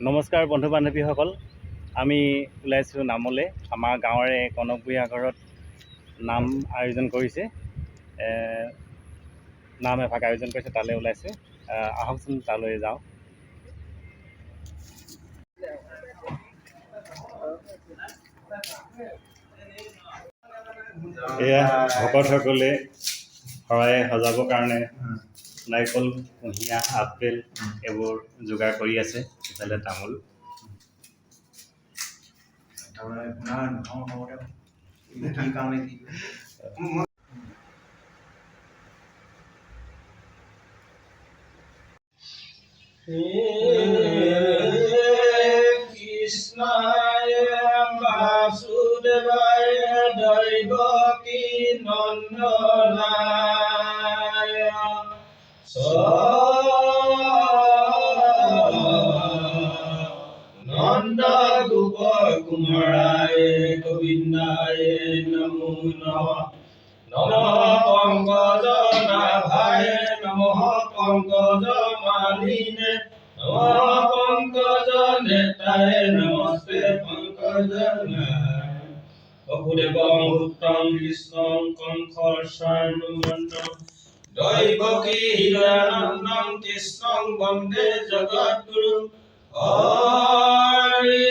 নমস্কাৰ বন্ধু বান্ধৱীসকল, আমি ওলাইছোঁ নামলৈ। আমাৰ গাঁৱৰে কনক ভূঞা ঘৰত নাম আয়োজন কৰিছে, নাম এভাগ আয়োজন কৰিছে, তালৈ ওলাইছোঁ। আহকচোন তালৈ যাওঁ। এয়া ভকতসকলে শৰাই সজাবৰ কাৰণে নাৰিকল, কুঁহিয়াৰ, আপেল এইবোৰ যোগাৰ কৰি আছে। ইফালে তামোল। কৃষ্ণায় বাসুদেবায় দৈবকী নন্দনায় নন্দ গোপ কুমারায় গোবিন্দায় নমো নমঃ। নমঃ পঙ্কজ নাভায় নমঃ পঙ্কজ মালিনে নমঃ পঙ্কজ নেতায় নমস্তে পঙ্কজ বহুদেবং ভূতং কৃষ্ণং কংসর্ষানুমন্ডং দৈবকী হৃদয়ানন্দং কৃষ্ণং বন্দে জগদ্গুরু হরি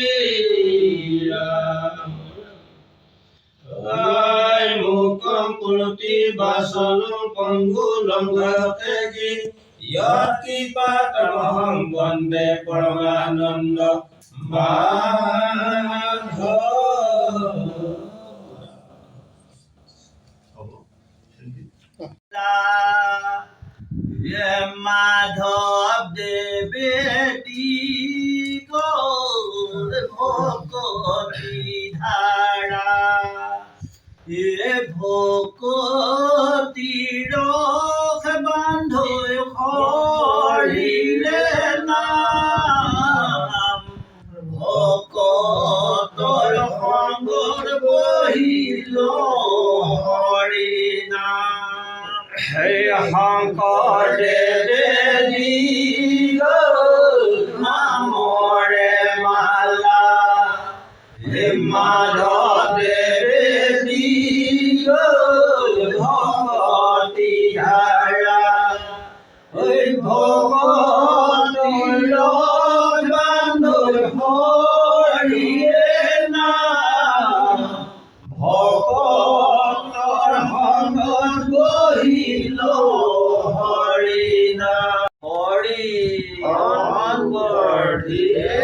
রাম। মুখং কুরুতি বাসনং পঙ্গু লঙ্ঘয়তে কৃপাতমহং বন্দে পরমানন্দ মাধব। মাধব দেবেটি ভকতি ধারা ভকতির বান্ধৈ হৰিলে নাম ভকতৰ সংগত বহিল হৰি নাম। হে শংকৰদেৱে দিল নামৰে মালা হে মাধৱদেৱে দিল ভকতি ধাৰা ভকতিৰ বান্ধৈ হৰিলে নাম ভকতৰ সংগত বহিল হৰি নাম। হৰি বৰ্ধিয়ে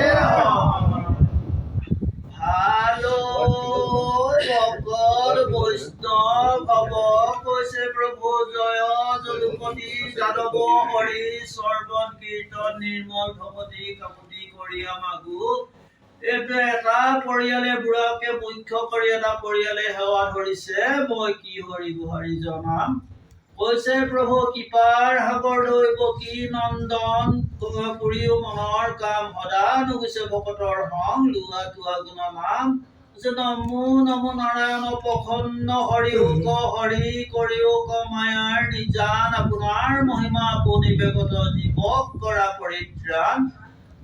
ভালো ভকত বৈষ্ণৱ ভৱ কৈছে প্ৰভু জয় যদুপতি যাদৱ হৰি সৰ্বত কীৰ্তন নিৰ্মল ভকতি কাকতি কৰি আমাকো এইটো এটা পৰিয়ালে বুঢ়াকে মুখ্য কৰি এটা পৰিয়ালে সেৱা ধৰিছে। মই কি হৰি গুহাৰি জনাম কৈছে প্ৰভু কৃপাৰ সাগৰ দৈবকী নন্দন পুৰিও মনৰ কাম সদা নুগুছে ভকতৰ সং লোৱা তোৱা গুণ নাম নমো নমো নাৰায়ণ প্ৰসন্ন হৰি ক হৰি কৰিও ক মায়াৰ নিজান আপোনাৰ মহিমা আপুনি বেগত জীৱক কৰা পৰিত্ৰাণ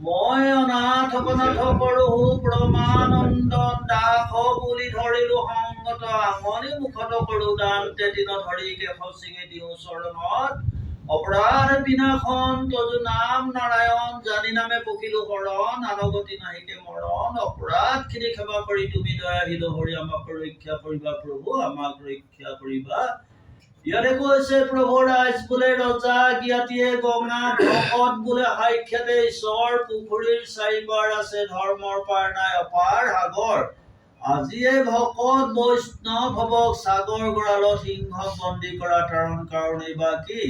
মই অনাথ কনাথ কৰোহো প্ৰমানন্দ দাস বুলি ধৰিলো সংগত আঙনি মুখত কৰো দান তেদিন ধৰি কেশ চিঙি দিওঁ চৰণত অপৰাধ বিনাশন তজু নাম নাৰায়ণ জানি নামে পকিলো শৰণ আনগতি নাহিকে মৰণ অপৰাধ খিনি ক্ষমা কৰি তুমি দয়াশীল হৰি আমাক ৰক্ষা কৰিবা প্ৰভু আমাক ৰক্ষা কৰিবা। ইয়াতে কৈছে প্ৰভু ৰাজ বোলে ৰজা জ্ঞাতিয়ে গঙা ভকত বোলে সাক্ষাতে ঈশ্বৰ পুখুৰীৰ চাৰিপাৰ আছে ধৰ্মৰ পাৰ নাই অপাৰ সাগৰ আজিয়ে ভকত বৈষ্ণৱ ভৱক সাগৰ গৰালত সিংহক বন্দী কৰা তাৰণ কাৰণেই বা কি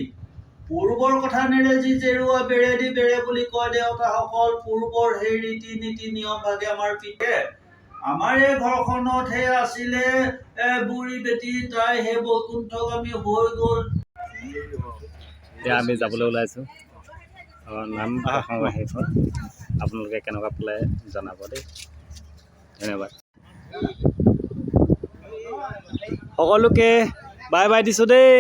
পূৰ্বৰ কথা নেৰেজি জেৰুৱা বেৰেদি বেৰে বুলি কয় দেৱতাসকল পূৰ্বৰ সেই ৰীতি নীতি নিয়ম ভাগে আমাৰ পিতে আমাৰ এই ঘৰখনতহে আছিলে বুঢ়ী বেটি তাই সেই বৈকুণ্ঠগামী হৈ গ'ল। এতিয়া আমি যাবলৈ ওলাইছোঁ নাম প্ৰসংগ শেষত। আপোনালোকে কেনেকুৱা পালে জনাব দেই। ধন্যবাদ সকলোকে বাই বাই দিছোঁ দেই।